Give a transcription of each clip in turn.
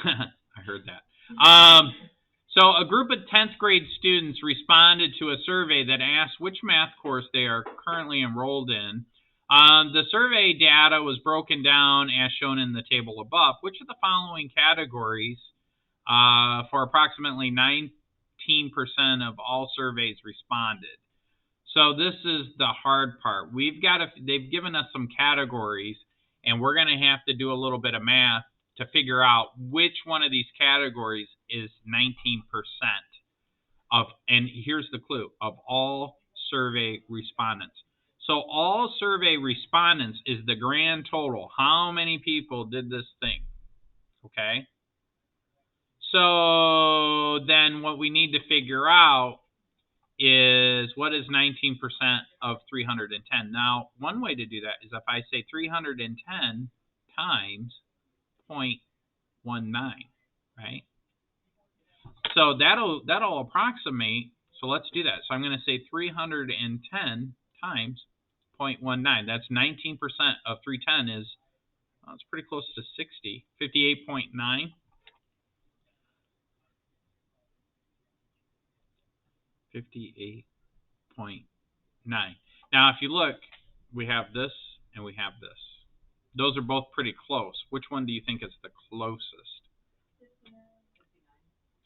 I heard that. So a group of 10th grade students responded to a survey that asked which math course they are currently enrolled in. The survey data was broken down as shown in the table above. Which of the following categories for approximately 19% of all surveys responded? So this is the hard part. They've given us some categories, and we're going to have to do a little bit of math to figure out which one of these categories is 19% of, and here's the clue, of all survey respondents. So all survey respondents is the grand total. How many people did this thing? Okay. So then what we need to figure out is what is 19% of 310. Now, one way to do that is if I say 310 times 0.19, right? So that'll approximate, so let's do that. So I'm going to say 310 times 0.19. That's 19% of 310 is, well, it's pretty close to 60, 58.9. 58.9. Now, if you look, we have this and we have this. Those are both pretty close. Which one do you think is the closest?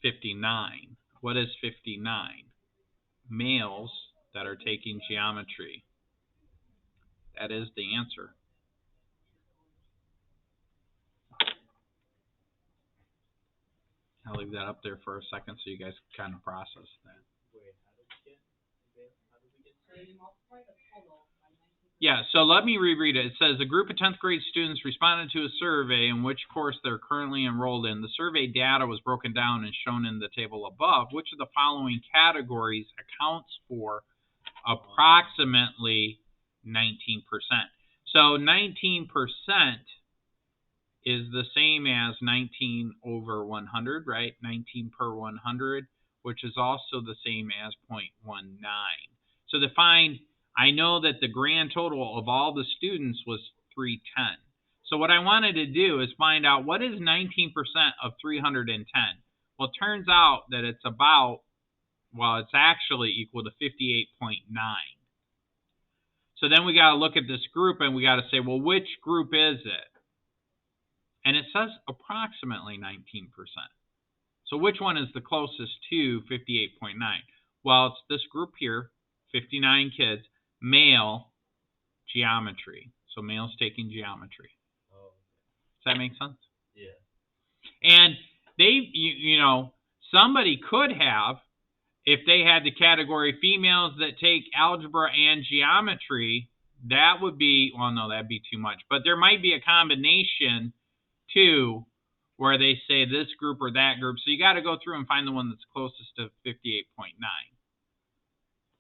59. What is 59? Males that are taking geometry. That is the answer. I'll leave that up there for a second so you guys can kind of process that. Yeah, so let me reread it. It says a group of 10th grade students responded to a survey in which course they're currently enrolled in. The survey data was broken down and shown in the table above. Which of the following categories accounts for approximately 19%? So 19% is the same as 19 over 100, right? 19 per 100, which is also the same as 0.19. So to find, I know that the grand total of all the students was 310. So what I wanted to do is find out what is 19% of 310. Well, it turns out that it's about, well, it's actually equal to 58.9. So then we got to look at this group and we got to say, well, which group is it? And it says approximately 19%. So which one is the closest to 58.9? Well, it's this group here, 59 kids, male geometry. So males taking geometry. Does that make sense? Yeah. And they, somebody could have, if they had the category females that take algebra and geometry, that would be, well, no, that'd be too much. But there might be a combination too, where they say this group or that group. So you got to go through and find the one that's closest to 58.9.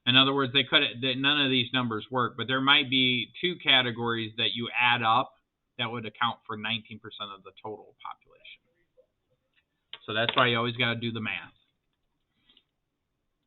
In other words, none of these numbers work, but there might be two categories that you add up that would account for 19% of the total population. So that's why you always got to do the math.